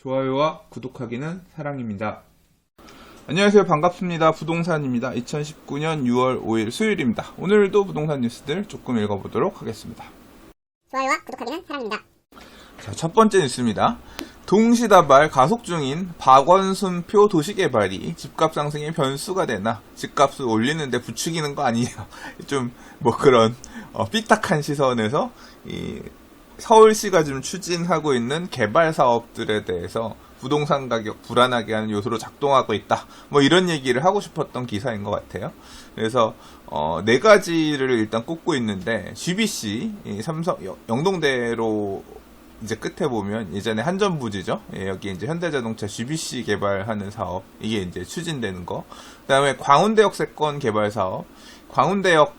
좋아요와 구독하기는 사랑입니다. 안녕하세요. 반갑습니다. 부동산입니다. 2019년 6월 5일 수요일입니다. 오늘도 부동산 뉴스들 조금 읽어보도록 하겠습니다. 좋아요와 구독하기는 사랑입니다. 자, 첫 번째 뉴스입니다. 동시다발 가속 중인 박원순표 도시개발이 집값 상승의 변수가 되나 집값을 올리는데 부추기는 거 아니냐 좀 그런 삐딱한 시선에서 서울시가 지금 추진하고 있는 개발 사업들에 대해서 부동산 가격 불안하게 하는 요소로 작동하고 있다. 이런 얘기를 하고 싶었던 기사인 것 같아요. 그래서 네 가지를 일단 꼽고 있는데 GBC 삼성 영동대로 이제 끝에 보면 예전에 한전부지죠. 여기 이제 현대자동차 GBC 개발하는 사업 이게 이제 추진되는 거. 그다음에 광운대역 세권 개발 사업. 광운대역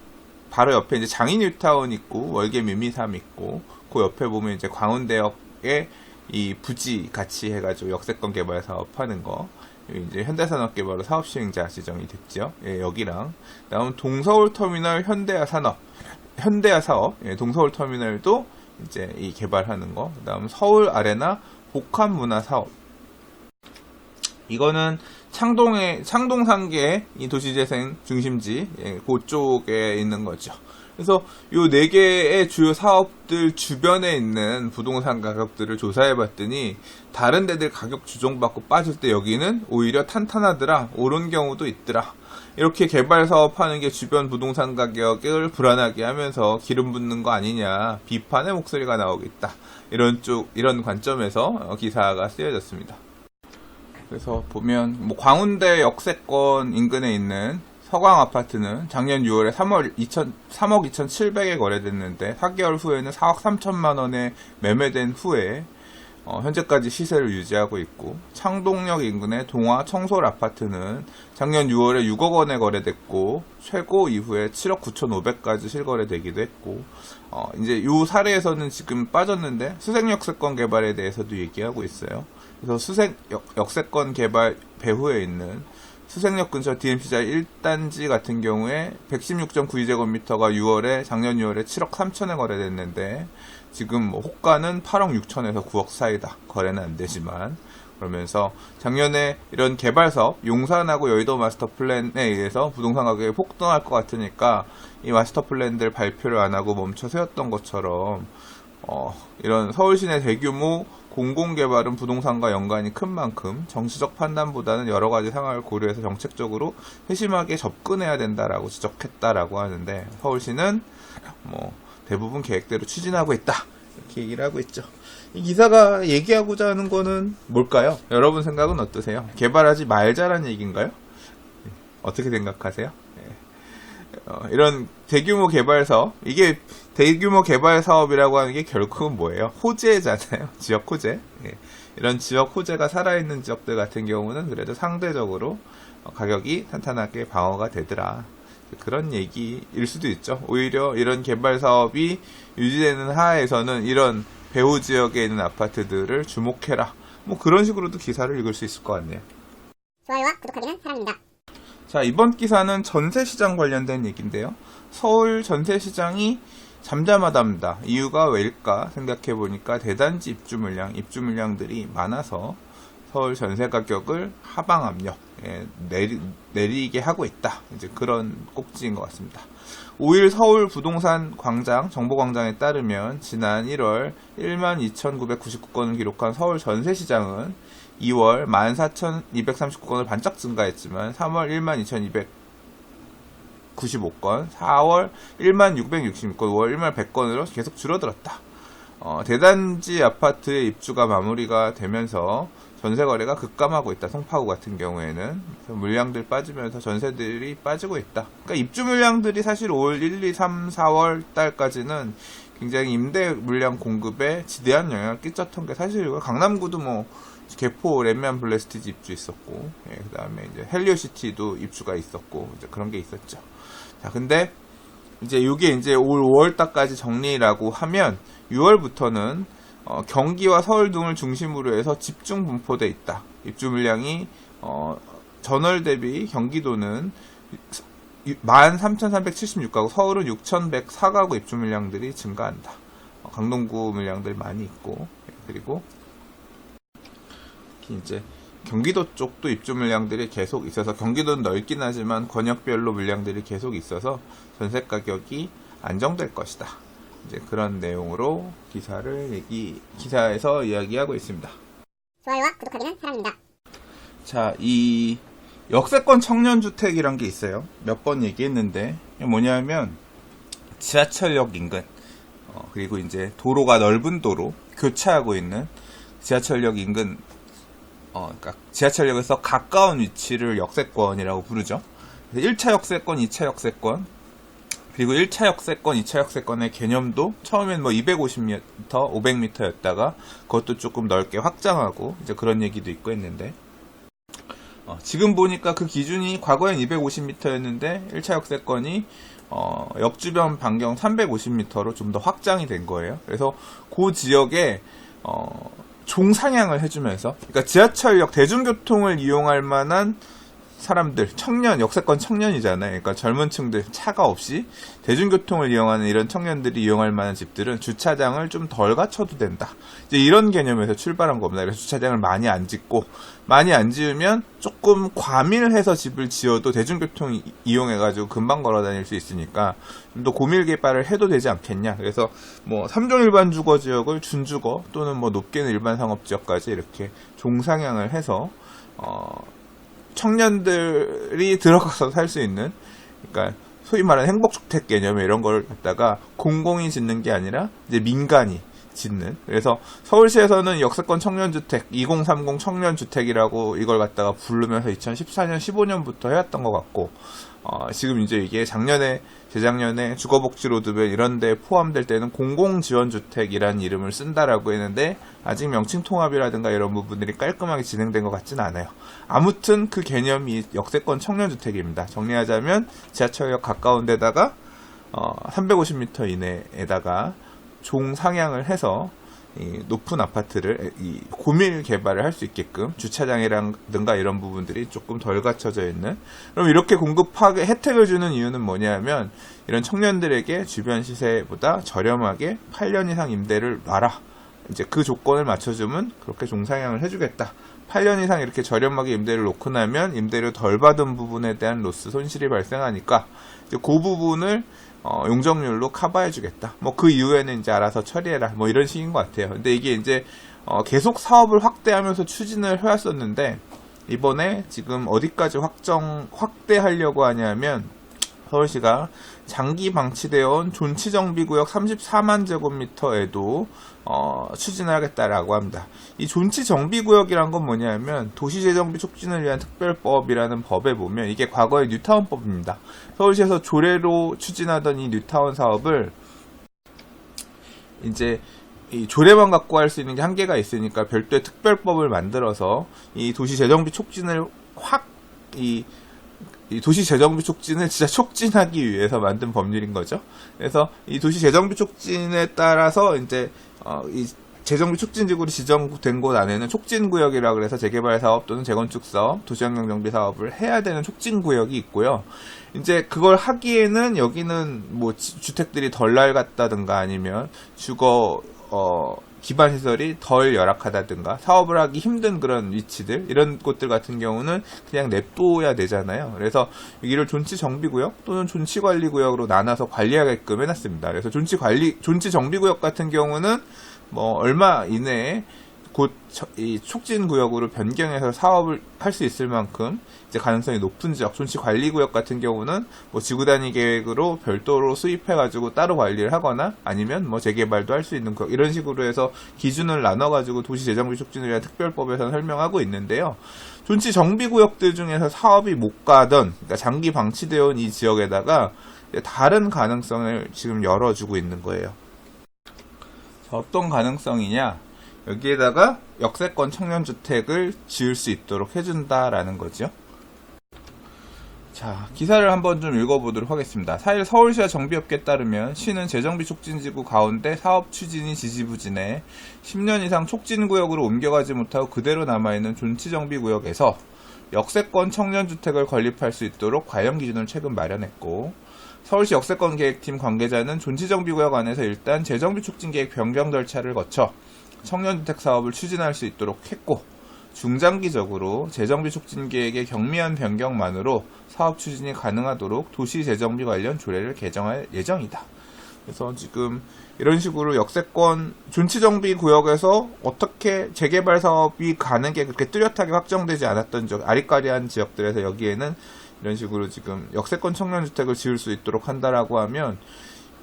바로 옆에 이제 장인뉴타운 있고 월계 묘미삼 있고 그 옆에 보면 이제 광운대역에 이 부지 같이 해가지고 역세권 개발 사업 하는 거. 이제 현대산업개발로 사업 시행자 지정이 됐죠. 여기랑 다음 동서울터미널 현대화 사업. 동서울 터미널도 이제 이 개발하는 거. 그다음 서울 아레나 복합 문화 사업. 이거는 창동 상계 이 도시재생 중심지 그쪽에 있는 거죠. 그래서 요 네 개의 주요 사업들 주변에 있는 부동산 가격들을 조사해 봤더니 다른 데들 가격 조정받고 빠질 때 여기는 오히려 탄탄하더라. 오른 경우도 있더라. 이렇게 개발 사업하는 게 주변 부동산 가격을 불안하게 하면서 기름 붓는 거 아니냐 비판의 목소리가 나오고 있다. 이런 관점에서 기사가 쓰여졌습니다. 그래서 보면 광운대 역세권 인근에 있는 서강 아파트는 작년 6월에 3억 2,700에 거래됐는데 4개월 후에는 4억 3천만 원에 매매된 후에 현재까지 시세를 유지하고 있고, 창동역 인근의 동화 청솔 아파트는 작년 6월에 6억 원에 거래됐고 최고 이후에 7억 9,500까지 실거래되기도 했고, 이제 이 사례에서는 지금 빠졌는데 수색역세권 개발에 대해서도 얘기하고 있어요. 그래서 수색역세권 개발 배후에 있는 수색역 근처 DMC자 1단지 같은 경우에 116.92제곱미터가 작년 6월에 7억 3천에 거래됐는데 지금 호가는 8억 6천에서 9억 사이다. 거래는 안 되지만. 그러면서 작년에 이런 개발사업, 용산하고 여의도 마스터 플랜에 의해서 부동산 가격이 폭등할 것 같으니까 이 마스터 플랜들 발표를 안 하고 멈춰 세웠던 것처럼 이런 서울 시내 대규모 공공개발은 부동산과 연관이 큰 만큼 정치적 판단보다는 여러 가지 상황을 고려해서 정책적으로 세심하게 접근해야 된다라고 지적했다라고 하는데, 서울시는 대부분 계획대로 추진하고 있다 이렇게 얘기를 하고 있죠. 이 기사가 얘기하고자 하는 거는 뭘까요? 여러분 생각은 어떠세요? 개발하지 말자라는 얘기인가요? 어떻게 생각하세요? 이런 대규모 개발 사업, 이게 대규모 개발 사업이라고 하는 게 결국은 뭐예요? 호재잖아요. 지역 호재. 이런 지역 호재가 살아있는 지역들 같은 경우는 그래도 상대적으로 가격이 탄탄하게 방어가 되더라. 그런 얘기일 수도 있죠. 오히려 이런 개발 사업이 유지되는 하에서는 이런 배후 지역에 있는 아파트들을 주목해라. 그런 식으로도 기사를 읽을 수 있을 것 같네요. 좋아요와 구독하기는 사랑입니다. 자, 이번 기사는 전세시장 관련된 얘기인데요. 서울 전세시장이 잠잠하답니다. 이유가 왜일까 생각해보니까 대단지 입주 물량들이 많아서 서울 전세 가격을 하방 압력, 내리게 하고 있다. 이제 그런 꼭지인 것 같습니다. 5일 서울 부동산 광장, 정보광장에 따르면 지난 1월 12,999건을 기록한 서울 전세시장은 2월 14,239건을 반짝 증가했지만 3월 12,295건, 4월 16,666건, 5월 11,100건으로 계속 줄어들었다. 대단지 아파트의 입주가 마무리가 되면서 전세 거래가 급감하고 있다. 송파구 같은 경우에는 물량들 빠지면서 전세들이 빠지고 있다. 그러니까 입주 물량들이 사실 5월 1, 2, 3, 4월 달까지는 굉장히 임대 물량 공급에 지대한 영향을 끼쳤던 게 사실이고요. 강남구도 개포 랩면 블레스티지 입주 있었고, 그 다음에 이제 헬리오시티도 입주가 있었고, 이제 그런 게 있었죠. 자, 근데 이제 요게 이제 올 5월달까지 정리라고 하면 6월부터는 경기와 서울 등을 중심으로 해서 집중 분포돼 있다. 입주 물량이 전월 대비 경기도는 13,376가구, 서울은 6,104가구 입주 물량들이 증가한다. 강동구 물량들 많이 있고, 그리고 특히 이제 경기도 쪽도 입주 물량들이 계속 있어서 경기도는 넓긴 하지만 권역별로 물량들이 계속 있어서 전세 가격이 안정될 것이다. 이제 그런 내용으로 기사에서 이야기하고 있습니다. 좋아요와 구독하기는 사랑입니다. 자, 이 역세권 청년주택이란 게 있어요. 몇 번 얘기했는데 이게 뭐냐면 지하철역 인근 그리고 이제 도로가 넓은 도로 교차하고 있는 지하철역 인근 그러니까 지하철역에서 가까운 위치를 역세권이라고 부르죠. 1차 역세권, 2차 역세권, 그리고 1차 역세권, 2차 역세권의 개념도 처음엔 뭐 250m, 500m였다가 그것도 조금 넓게 확장하고 이제 그런 얘기도 있고 했는데 지금 보니까 그 기준이 과거엔 250m였는데 1차 역세권이 역 주변 반경 350m로 좀 더 확장이 된 거예요. 그래서 그 지역에 종상향을 해주면서, 그러니까 지하철역 대중교통을 이용할 만한 사람들, 역세권 청년이잖아요. 그러니까 젊은 층들, 차가 없이 대중교통을 이용하는 이런 청년들이 이용할 만한 집들은 주차장을 좀 덜 갖춰도 된다. 이제 이런 개념에서 출발한 겁니다. 그래서 주차장을 많이 안 짓고, 많이 안 지으면 조금 과밀해서 집을 지어도 대중교통 이용해가지고 금방 걸어 다닐 수 있으니까 좀 더 고밀 개발을 해도 되지 않겠냐. 그래서 뭐 3종 일반 주거 지역을 준주거 또는 뭐 높게는 일반 상업 지역까지 이렇게 종상향을 해서 청년들이 들어가서 살 수 있는, 그러니까 소위 말하는 행복주택 개념의 이런 걸 갖다가 공공이 짓는 게 아니라 이제 민간이 짓는. 그래서 서울시에서는 역세권 청년주택 2030 청년주택이라고 이걸 갖다가 부르면서 2014년 15년부터 해왔던 것 같고 지금 이제 이게 재작년에 주거복지로드별 이런 데 포함될 때는 공공지원주택이라는 이름을 쓴다라고 했는데 아직 명칭 통합이라든가 이런 부분들이 깔끔하게 진행된 것 같지는 않아요. 아무튼 그 개념이 역세권 청년주택입니다. 정리하자면 지하철역 가까운 데다가 350m 이내에다가 종상향을 해서 이 높은 아파트를 고밀 개발을 할 수 있게끔 주차장이라든가 이런 부분들이 조금 덜 갖춰져 있는. 그럼 이렇게 공급하게 혜택을 주는 이유는 뭐냐면 이런 청년들에게 주변 시세보다 저렴하게 8년 이상 임대를 놔라. 이제 그 조건을 맞춰주면 그렇게 종상향을 해주겠다. 8년 이상 이렇게 저렴하게 임대를 놓고 나면 임대료 덜 받은 부분에 대한 로스 손실이 발생하니까 이제 그 부분을 용적률로 커버해주겠다. 뭐 그 이후에는 이제 알아서 처리해라. 뭐 이런 식인 것 같아요. 근데 이게 이제 계속 사업을 확대하면서 추진을 해왔었는데 이번에 지금 어디까지 확대하려고 하냐면 서울시가 장기 방치되어 온 존치정비구역 34만 제곱미터에도 추진을 하겠다라고 합니다. 이 존치정비구역이란 건 뭐냐면 도시재정비 촉진을 위한 특별법이라는 법에 보면 이게 과거의 뉴타운법입니다. 서울시에서 조례로 추진하던 이 뉴타운 사업을 이제 이 조례만 갖고 할 수 있는 게 한계가 있으니까 별도의 특별법을 만들어서 이 도시재정비 촉진을 이 도시 재정비 촉진을 진짜 촉진하기 위해서 만든 법률인 거죠. 그래서 이 도시 재정비 촉진에 따라서 이제 이 재정비 촉진지구로 지정된 곳 안에는 촉진구역이라 그래서 재개발 사업 또는 재건축 사업, 도시환경 정비 사업을 해야 되는 촉진구역이 있고요. 이제 그걸 하기에는 여기는 뭐 주택들이 덜 낡았다든가 아니면 주거 기반 시설이 덜 열악하다든가 사업을 하기 힘든 그런 위치들, 이런 곳들 같은 경우는 그냥 냅둬야 되잖아요. 그래서 여기를 존치정비구역 또는 존치관리구역으로 나눠서 관리하게끔 해놨습니다. 그래서 존치정비구역 같은 경우는 뭐 얼마 이내에 곧 이 촉진구역으로 변경해서 사업을 할 수 있을 만큼 이제 가능성이 높은 지역, 존치관리구역 같은 경우는 뭐 지구단위 계획으로 별도로 수입해가지고 따로 관리를 하거나 아니면 뭐 재개발도 할 수 있는 구역, 이런 식으로 해서 기준을 나눠가지고 도시재정비 촉진을 위한 특별법에서 설명하고 있는데요. 존치정비구역들 중에서 사업이 못 가던, 그러니까 장기 방치되어 온 이 지역에다가 다른 가능성을 지금 열어주고 있는 거예요. 어떤 가능성이냐? 여기에다가 역세권 청년주택을 지을 수 있도록 해준다라는 거죠. 자, 기사를 한번 좀 읽어보도록 하겠습니다. 4일 서울시와 정비업계에 따르면 시는 재정비 촉진지구 가운데 사업 추진이 지지부진해 10년 이상 촉진구역으로 옮겨가지 못하고 그대로 남아있는 존치정비구역에서 역세권 청년주택을 건립할 수 있도록 관련 기준을 최근 마련했고, 서울시 역세권 계획팀 관계자는 존치정비구역 안에서 일단 재정비 촉진 계획 변경 절차를 거쳐 청년주택 사업을 추진할 수 있도록 했고, 중장기적으로 재정비 촉진 계획의 경미한 변경만으로 사업 추진이 가능하도록 도시 재정비 관련 조례를 개정할 예정이다. 그래서 지금 이런 식으로 역세권 존치정비 구역에서 어떻게 재개발 사업이 가는 게 그렇게 뚜렷하게 확정되지 않았던 아리까리한 지역들에서 여기에는 이런 식으로 지금 역세권 청년주택을 지을 수 있도록 한다라고 하면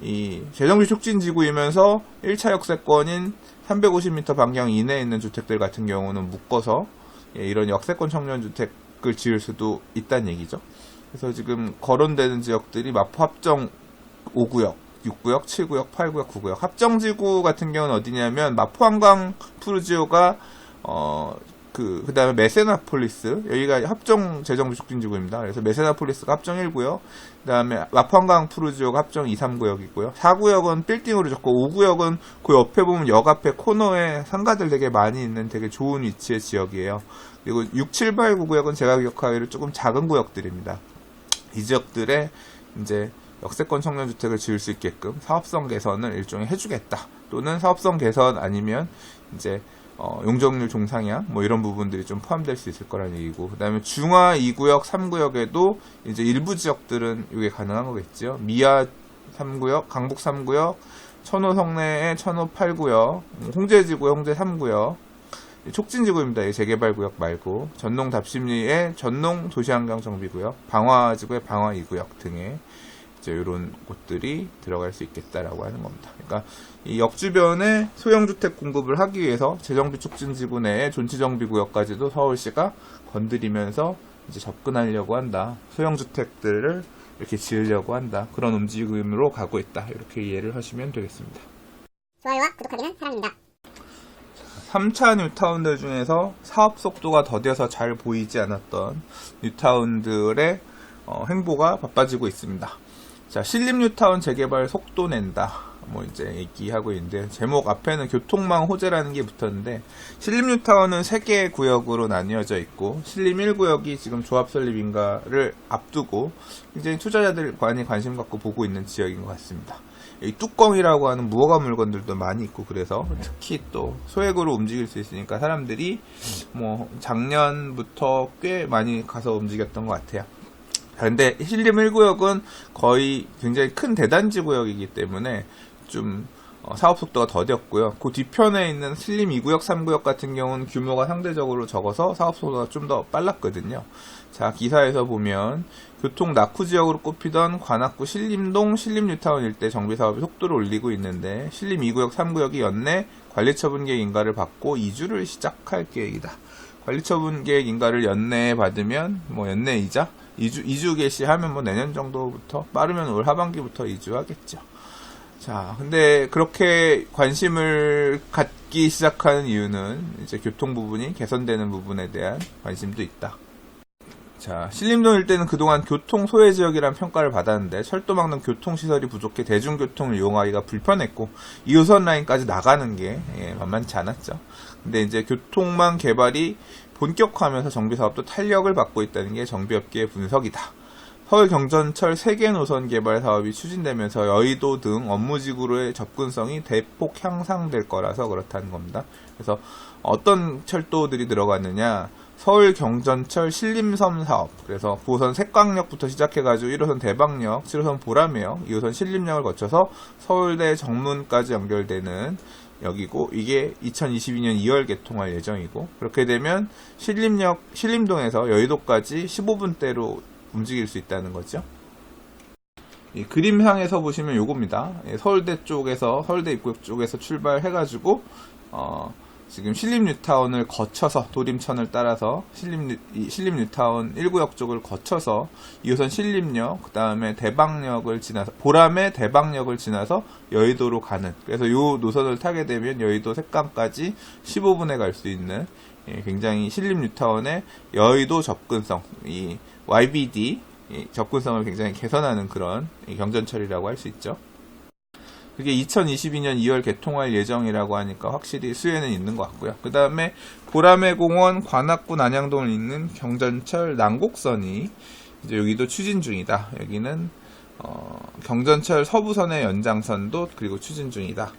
이 재정비 촉진 지구이면서 1차 역세권인 350m 반경 이내에 있는 주택들 같은 경우는 묶어서 이런 역세권 청년주택을 지을 수도 있다는 얘기죠. 그래서 지금 거론되는 지역들이 마포 합정 5구역, 6구역, 7구역, 8구역, 9구역. 합정지구 같은 경우는 어디냐면 마포 한강 푸르지오가 그 다음에 메세나폴리스, 여기가 합정 재정비 촉진지구입니다. 그래서 메세나폴리스가 합정 1구역, 그 다음에 마포한강 푸르지오가 합정 2, 3구역이고요. 4구역은 빌딩으로 적고 5구역은 그 옆에 보면 역 앞에 코너에 상가들 되게 많이 있는 되게 좋은 위치의 지역이에요. 그리고 6, 7, 8, 9구역은 제가 기억하기로 조금 작은 구역들입니다. 이 지역들에 이제 역세권 청년주택을 지을 수 있게끔 사업성 개선을 일종의 해주겠다. 또는 사업성 개선 아니면 이제 용적률 종상향 뭐 이런 부분들이 좀 포함될 수 있을 거라는 얘기고, 그 다음에 중화 2구역, 3구역에도 이제 일부 지역들은 이게 가능한 거겠죠. 미아 3구역, 강북 3구역, 천호 성내의 천호 8구역, 홍제지구 홍제 3구역, 촉진지구입니다. 이 재개발구역 말고 전농 답심리의 전농 도시환경 정비구역, 방화지구의 방화 2구역 등의 이런 곳들이 들어갈 수 있겠다라고 하는 겁니다. 그러니까 이 역 주변에 소형주택 공급을 하기 위해서 재정비 촉진지구 내에 존치정비구역까지도 서울시가 건드리면서 이제 접근하려고 한다. 소형주택들을 이렇게 지으려고 한다. 그런 움직임으로 가고 있다. 이렇게 이해를 하시면 되겠습니다. 좋아요와 구독하기는 사랑입니다. 3차 뉴타운들 중에서 사업 속도가 더뎌서 잘 보이지 않았던 뉴타운들의 행보가 바빠지고 있습니다. 자, 신림 뉴타운 재개발 속도 낸다. 뭐 이제 얘기하고 있는데, 제목 앞에는 교통망 호재라는 게 붙었는데, 신림 뉴타운은 3개의 구역으로 나뉘어져 있고, 신림 1구역이 지금 조합 설립 인가를 앞두고 굉장히 투자자들 많이 관심 갖고 보고 있는 지역인 것 같습니다. 이 뚜껑이라고 하는 무허가 물건들도 많이 있고, 그래서 특히 또 소액으로 움직일 수 있으니까 사람들이 뭐 작년부터 꽤 많이 가서 움직였던 것 같아요. 근데 신림 1구역은 거의 굉장히 큰 대단지 구역이기 때문에 좀 사업 속도가 더뎠고요. 그 뒤편에 있는 신림 2구역, 3구역 같은 경우는 규모가 상대적으로 적어서 사업 속도가 좀 더 빨랐거든요. 자, 기사에서 보면 교통 낙후 지역으로 꼽히던 관악구 신림동, 신림뉴타운 일대 정비사업이 속도를 올리고 있는데, 신림 2구역, 3구역이 연내 관리처분 계획 인가를 받고 이주를 시작할 계획이다. 관리처분 계획 인가를 연내에 받으면 뭐 연내이자 이주 개시하면 뭐 내년 정도부터, 빠르면 올 하반기부터 이주하겠죠. 자, 근데 그렇게 관심을 갖기 시작하는 이유는 이제 교통 부분이 개선되는 부분에 대한 관심도 있다. 자, 신림동 일대는 그동안 교통 소외 지역이라는 평가를 받았는데, 철도 막는 교통시설이 부족해 대중교통을 이용하기가 불편했고 2호선 라인까지 나가는 게 만만치 않았죠. 근데 이제 교통망 개발이 본격화하면서 정비사업도 탄력을 받고 있다는 게 정비업계의 분석이다. 서울 경전철 3개 노선 개발 사업이 추진되면서 여의도 등 업무지구로의 접근성이 대폭 향상될 거라서 그렇다는 겁니다. 그래서 어떤 철도들이 들어갔느냐, 서울 경전철 신림섬 사업, 그래서 9호선 색강역부터 시작해가지고 1호선 대방역, 7호선 보라매역, 2호선 신림역을 거쳐서 서울대 정문까지 연결되는 역이고, 이게 2022년 2월 개통할 예정이고, 그렇게 되면 신림동에서 여의도까지 15분대로 움직일 수 있다는 거죠. 이 그림상에서 보시면 요겁니다. 서울대 쪽에서, 서울대 입구역 쪽에서 출발해가지고 지금 신림뉴타운을 거쳐서 도림천을 따라서 신림뉴타운 1구역 쪽을 거쳐서 2호선 신림역, 그 다음에 대방역을 지나서 보람의 대방역을 지나서 여의도로 가는, 그래서 요 노선을 타게 되면 여의도 색강까지 15분에 갈 수 있는 굉장히 신림뉴타운의 여의도 접근성, 이 YBD 접근성을 굉장히 개선하는 그런 경전철이라고 할 수 있죠. 그게 2022년 2월 개통할 예정이라고 하니까 확실히 수혜는 있는 것 같고요. 그 다음에 보라매공원 관악구 난양동을 잇는 경전철 난곡선이 이제 여기도 추진 중이다. 여기는 경전철 서부선의 연장선도 그리고 추진 중이다.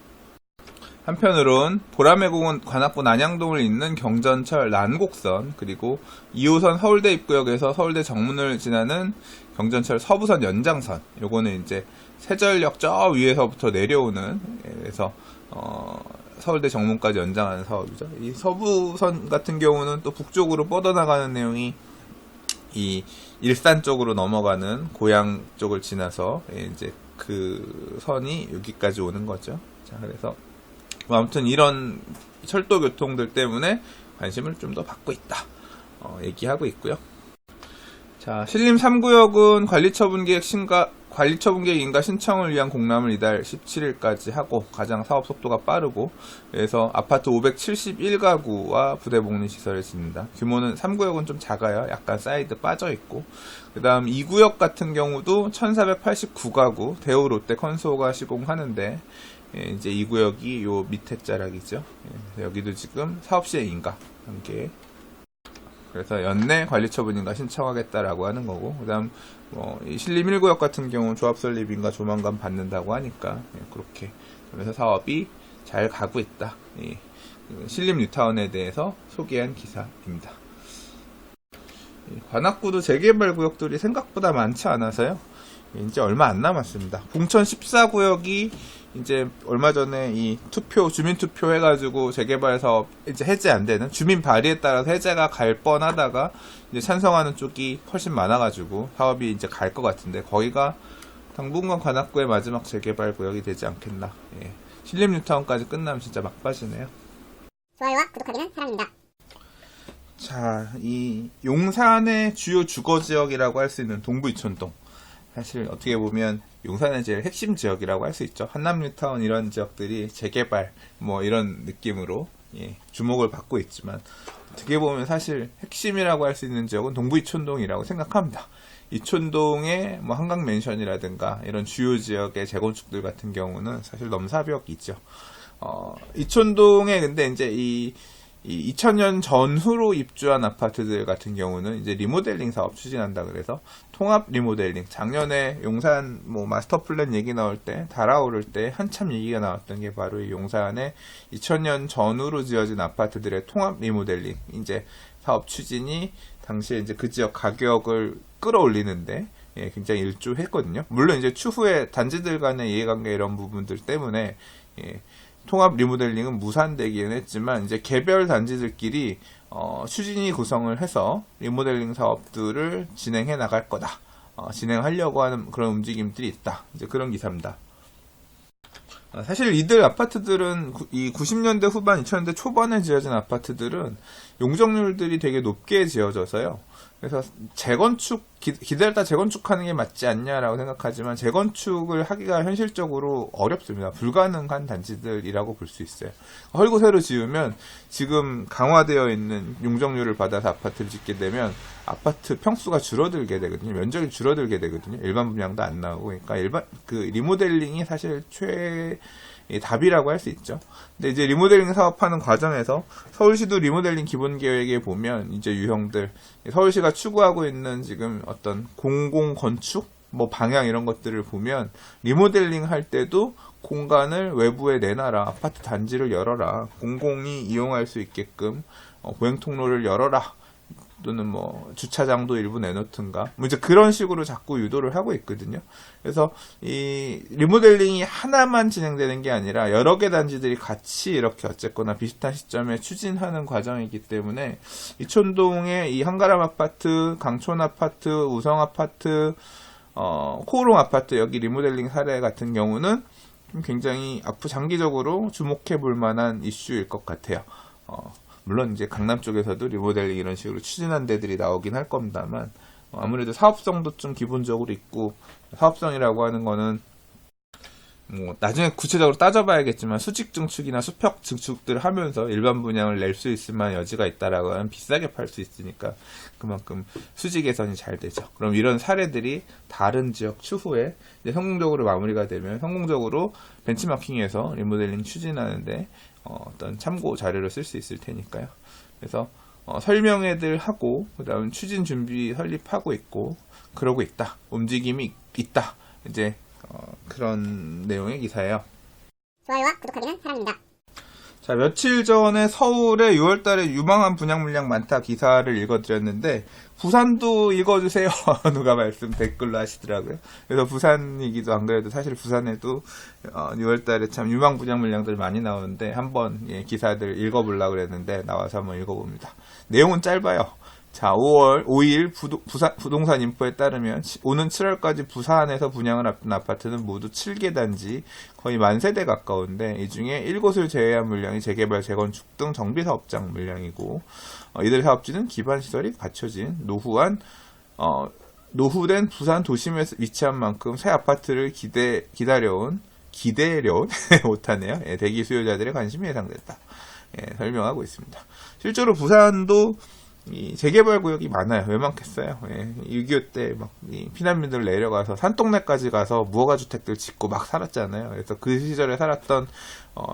한편으론 보라매공원 관악구 난양동을 잇는 경전철 난곡선, 그리고 2호선 서울대 입구역에서 서울대 정문을 지나는 경전철 서부선 연장선, 요거는 이제 세전역 저 위에서부터 내려오는, 그래서 서울대 정문까지 연장하는 사업이죠. 이 서부선 같은 경우는 또 북쪽으로 뻗어나가는 내용이 이 일산 쪽으로 넘어가는 고양 쪽을 지나서 이제 그 선이 여기까지 오는 거죠. 자, 그래서 아무튼 이런 철도 교통들 때문에 관심을 좀 더 받고 있다. 얘기하고 있고요. 자, 신림 3구역은 관리처분계획 인가 신청을 위한 공람을 이달 17일까지 하고 가장 사업 속도가 빠르고, 그래서 아파트 571가구와 부대복리시설을 짓는다. 규모는 3구역은 좀 작아요. 약간 사이드 빠져있고, 그 다음 2구역 같은 경우도 1489가구 대우 롯데 컨소가 시공하는데, 이제 2구역이 요 밑에 자락이죠. 여기도 지금 사업시행 인가 단계. 그래서 연내 관리처분인가 신청하겠다라고 하는 거고, 그 다음 이 신림 1구역 같은 경우 조합 설립인가 조만간 받는다고 하니까 그렇게 그래서 사업이 잘 가고 있다. 신림 뉴타운에 대해서 소개한 기사입니다. 관악구도 재개발 구역들이 생각보다 많지 않아서요. 이제 얼마 안 남았습니다. 봉천 14구역이 이제 얼마 전에 이 주민투표 해가지고 재개발 사업 이제 해제 안 되는, 주민 발의에 따라서 해제가 갈 뻔하다가 이제 찬성하는 쪽이 훨씬 많아가지고 사업이 이제 갈 것 같은데, 거기가 당분간 관악구의 마지막 재개발 구역이 되지 않겠나. 신림 뉴타운까지 끝나면 진짜 막바지네요. 좋아요와 구독하기는 사랑입니다. 자, 이 용산의 주요 주거지역이라고 할 수 있는 동부 이촌동. 사실 어떻게 보면 용산의 제일 핵심 지역이라고 할 수 있죠. 한남 뉴타운 이런 지역들이 재개발 뭐 이런 느낌으로 주목을 받고 있지만, 어떻게 보면 사실 핵심이라고 할 수 있는 지역은 동부 이촌동이라고 생각합니다. 이촌동의 뭐 한강맨션이라든가 이런 주요 지역의 재건축들 같은 경우는 사실 넘사벽이죠. 이촌동에 근데 이제 이 2000년 전후로 입주한 아파트들 같은 경우는 이제 리모델링 사업 추진한다 그래서 통합 리모델링, 작년에 용산 뭐 마스터 플랜 얘기 나올 때, 달아오를 때 한참 얘기가 나왔던 게 바로 이 용산의 2000년 전후로 지어진 아파트들의 통합 리모델링 이제 사업 추진이 당시에 이제 그 지역 가격을 끌어올리는데 굉장히 일조했거든요. 물론 이제 추후에 단지들 간의 이해관계 이런 부분들 때문에 통합 리모델링은 무산되기는 했지만, 이제 개별 단지들끼리 추진위 구성을 해서 리모델링 사업들을 진행해 나갈 거다. 진행하려고 하는 그런 움직임들이 있다. 이제 그런 기사입니다. 사실 이들 아파트들은 이 90년대 후반, 2000년대 초반에 지어진 아파트들은 용적률들이 되게 높게 지어져서요. 그래서 기다렸다 재건축하는 게 맞지 않냐라고 생각하지만, 재건축을 하기가 현실적으로 어렵습니다. 불가능한 단지들이라고 볼 수 있어요. 헐고 새로 지으면 지금 강화되어 있는 용적률을 받아서 아파트를 짓게 되면 아파트 평수가 줄어들게 되거든요. 면적이 줄어들게 되거든요. 일반 분양도 안 나오고. 그러니까 리모델링이 사실 답이라고 할 수 있죠. 근데 이제 리모델링 사업하는 과정에서 서울시도 리모델링 기본계획에 보면 이제 유형들, 서울시가 추구하고 있는 지금 어떤 공공 건축, 뭐 방향 이런 것들을 보면 리모델링 할 때도 공간을 외부에 내놔라, 아파트 단지를 열어라, 공공이 이용할 수 있게끔 보행 통로를 열어라, 또는 뭐 주차장도 일부 내놓든가 뭐 이제 그런 식으로 자꾸 유도를 하고 있거든요. 그래서 이 리모델링이 하나만 진행되는 게 아니라 여러 개 단지들이 같이 이렇게 어쨌거나 비슷한 시점에 추진하는 과정이기 때문에 이촌동의 이 한가람 아파트, 강촌 아파트, 우성 아파트, 코오롱 아파트 여기 리모델링 사례 같은 경우는 굉장히 앞으로 장기적으로 주목해 볼 만한 이슈일 것 같아요. 물론 이제 강남 쪽에서도 리모델링 이런 식으로 추진한 데들이 나오긴 할 겁니다만, 아무래도 사업성도 좀 기본적으로 있고, 사업성이라고 하는 거는 뭐 나중에 구체적으로 따져봐야겠지만 수직 증축이나 수평 증축들을 하면서 일반 분양을 낼 수 있을 만한 여지가 있다라고 하면 비싸게 팔 수 있으니까 그만큼 수지 개선이 잘 되죠. 그럼 이런 사례들이 다른 지역 추후에 이제 성공적으로 마무리가 되면 성공적으로 벤치마킹해서 리모델링 추진하는데 어떤 참고 자료를 쓸 수 있을 테니까요. 그래서 설명회들 하고 그다음 추진 준비 설립하고 있고 그러고 있다. 움직임이 있다. 이제 그런 내용의 기사예요. 좋아요와 구독하기는 사랑입니다. 자, 며칠 전에 서울에 6월달에 유망한 분양 물량 많다 기사를 읽어드렸는데, 부산도 읽어주세요. 누가 말씀 댓글로 하시더라고요. 그래서 부산 얘기도 안 그래도 사실 부산에도 6월달에 참 유망 분양 물량들 많이 나오는데, 한번 기사들 읽어보려고 그랬는데, 나와서 한번 읽어봅니다. 내용은 짧아요. 자, 5월 5일 부산 부동산 인포에 따르면 오는 7월까지 부산에서 분양을 앞둔 아파트는 모두 7개 단지, 거의 10,000세대 가까운데 이 중에 7곳을 제외한 물량이 재개발, 재건축 등 정비사업장 물량이고, 이들 사업지는 기반시설이 갖춰진 노후된 부산 도심에 위치한 만큼 새 아파트를 기다려온 못하네요. 대기 수요자들의 관심이 예상됐다. 설명하고 있습니다. 실제로 부산도 이 재개발 구역이 많아요. 왜 많겠어요? 6.25 때 막 피난민들 내려가서 산동네까지 가서 무허가 주택들 짓고 막 살았잖아요. 그래서 그 시절에 살았던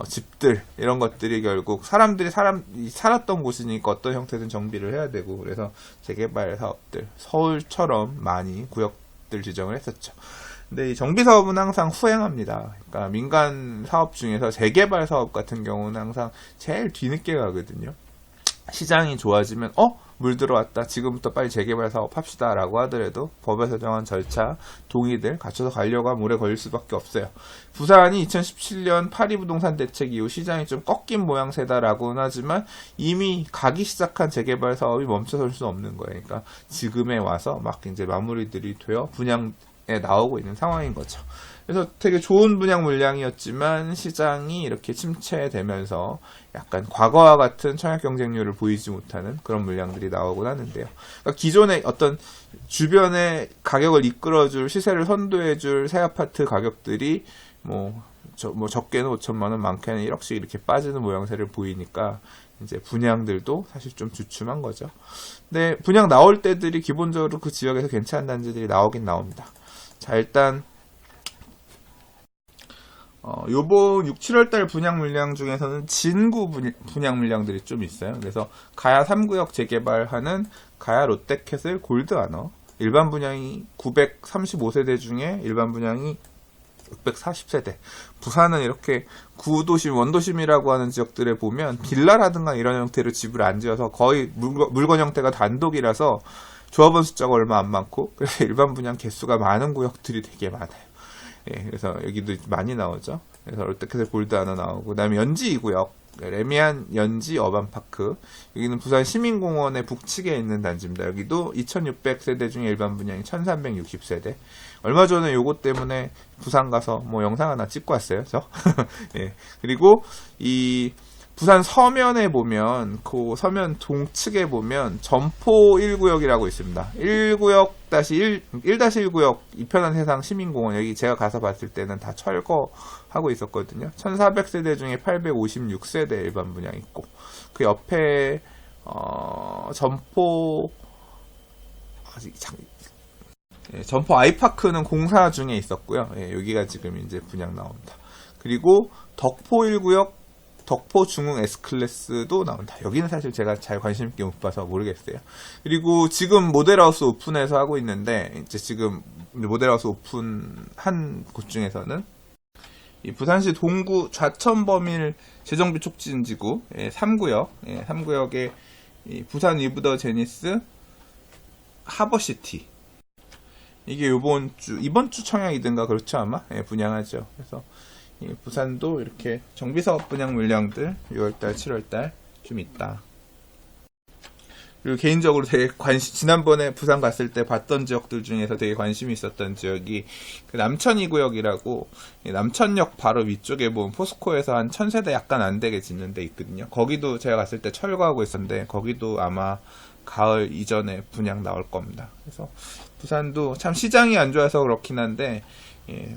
집들 이런 것들이 결국 사람들이 살았던 곳이니까 어떤 형태든 정비를 해야 되고, 그래서 재개발 사업들 서울처럼 많이 구역들 지정을 했었죠. 근데 이 정비 사업은 항상 후행합니다. 그러니까 민간 사업 중에서 재개발 사업 같은 경우는 항상 제일 뒤늦게 가거든요. 시장이 좋아지면 물 들어왔다, 지금부터 빨리 재개발 사업 합시다 라고 하더라도 법에서 정한 절차, 동의들 갖춰서 가려고 하면 오래 걸릴 수밖에 없어요. 부산이 2017년 파리부동산 대책 이후 시장이 좀 꺾인 모양새다라고는 하지만 이미 가기 시작한 재개발 사업이 멈춰설 수 없는 거예요. 그러니까 지금에 와서 막 이제 마무리들이 되어 분양에 나오고 있는 상황인 거죠. 그래서 되게 좋은 분양 물량이었지만 시장이 이렇게 침체되면서 약간 과거와 같은 청약 경쟁률을 보이지 못하는 그런 물량들이 나오곤 하는데요. 그러니까 기존의 어떤 주변의 가격을 이끌어줄, 시세를 선도해줄 새 아파트 가격들이 적게는 5천만 원, 많게는 1억씩 이렇게 빠지는 모양새를 보이니까 이제 분양들도 사실 좀 주춤한 거죠. 근데 분양 나올 때들이 기본적으로 그 지역에서 괜찮은 단지들이 나오긴 나옵니다. 자, 일단 요번 6, 7월달 분양 물량 중에서는 진구 분양 물량들이 좀 있어요. 그래서 가야 3구역 재개발하는 가야 롯데캐슬 골드아너, 일반 분양이 935세대 중에 일반 분양이 640세대. 부산은 이렇게 구도심, 원도심이라고 하는 지역들에 보면 빌라라든가 이런 형태로 집을 안 지어서 거의 물건 형태가 단독이라서 조합원 숫자가 얼마 안 많고, 그래서 일반 분양 개수가 많은 구역들이 되게 많아요. 그래서 여기도 많이 나오죠. 그래서 롯데캐슬 골드 하나 나오고, 그 다음에 연지 2구역, 레미안 연지 어반파크. 여기는 부산 시민공원의 북측에 있는 단지입니다. 여기도 2600세대 중에 일반 분양이 1360세대. 얼마 전에 요거 때문에 부산 가서 영상 하나 찍고 왔어요, 저. 그리고 이 부산 서면에 보면, 그 서면 동측에 보면 점포 1구역이라고 있습니다. 1-1구역 이편한 세상 시민공원. 여기 제가 가서 봤을 때는 다 철거하고 있었거든요. 1400세대 중에 856세대 일반 분양 있고, 그 옆에 점포 아이파크는 공사 중에 있었고요. 여기가 지금 이제 분양 나옵니다. 그리고 덕포 1구역, 덕포 중흥 S클래스도 나온다. 여기는 사실 제가 잘 관심 있게 못 봐서 모르겠어요. 그리고 지금 모델하우스 오픈해서 하고 있는데, 이제 지금 모델하우스 오픈한 곳 중에서는 이 부산시 동구 좌천범일 재정비 촉진지구 3구역, 3구역에 부산 위브더 제니스 하버시티. 이게 이번 주 청약이든가 그렇죠, 아마? 분양하죠. 그래서 부산도 이렇게 정비사업 분양 물량들 6월달, 7월달 좀 있다. 그리고 개인적으로 되게 지난번에 부산 갔을 때 봤던 지역들 중에서 되게 관심이 있었던 지역이 그 남천 2구역이라고, 남천역 바로 위쪽에 보면 포스코에서 한 1000세대 약간 안 되게 짓는 데 있거든요. 거기도 제가 갔을 때 철거하고 있었는데, 거기도 아마 가을 이전에 분양 나올 겁니다. 그래서 부산도 참 시장이 안 좋아서 그렇긴 한데,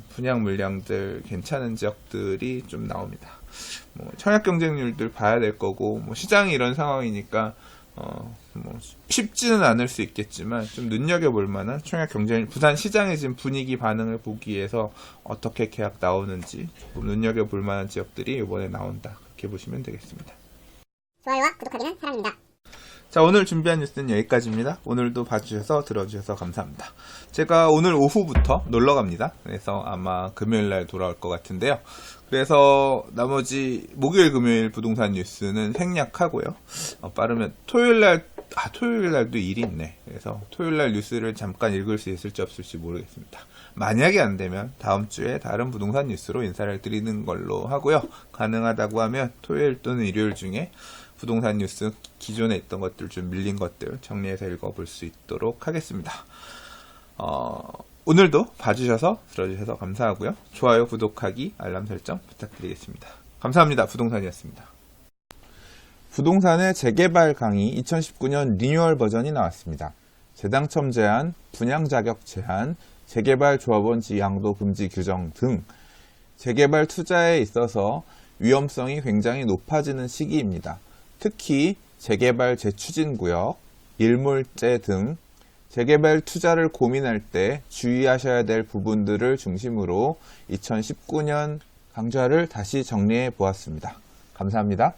분양 물량들 괜찮은 지역들이 좀 나옵니다. 청약 경쟁률들 봐야 될 거고, 시장이 이런 상황이니까 쉽지는 않을 수 있겠지만 좀 눈여겨볼 만한 청약 경쟁, 부산 시장의 지금 분위기 반응을 보기 위해서 어떻게 계약 나오는지 조금 눈여겨볼 만한 지역들이 이번에 나온다. 그렇게 보시면 되겠습니다. 좋아요와 구독하기는 사랑입니다. 자, 오늘 준비한 뉴스는 여기까지입니다. 오늘도 봐주셔서 들어주셔서 감사합니다. 제가 오늘 오후부터 놀러 갑니다. 그래서 아마 금요일날 돌아올 것 같은데요. 그래서 나머지 목요일, 금요일 부동산 뉴스는 생략하고요. 빠르면 토요일날도 일이 있네. 그래서 토요일날 뉴스를 잠깐 읽을 수 있을지 없을지 모르겠습니다. 만약에 안 되면 다음 주에 다른 부동산 뉴스로 인사를 드리는 걸로 하고요. 가능하다고 하면 토요일 또는 일요일 중에 부동산 뉴스 기존에 있던 것들 좀 밀린 것들 정리해서 읽어볼 수 있도록 하겠습니다. 오늘도 봐주셔서 들어주셔서 감사하고요. 좋아요, 구독하기, 알람 설정 부탁드리겠습니다. 감사합니다. 부동산이었습니다. 부동산의 재개발 강의 2019년 리뉴얼 버전이 나왔습니다. 재당첨 제한, 분양 자격 제한, 재개발 조합원지 양도 금지 규정 등 재개발 투자에 있어서 위험성이 굉장히 높아지는 시기입니다. 특히 재개발 재추진구역, 일몰제 등 재개발 투자를 고민할 때 주의하셔야 될 부분들을 중심으로 2019년 강좌를 다시 정리해 보았습니다. 감사합니다.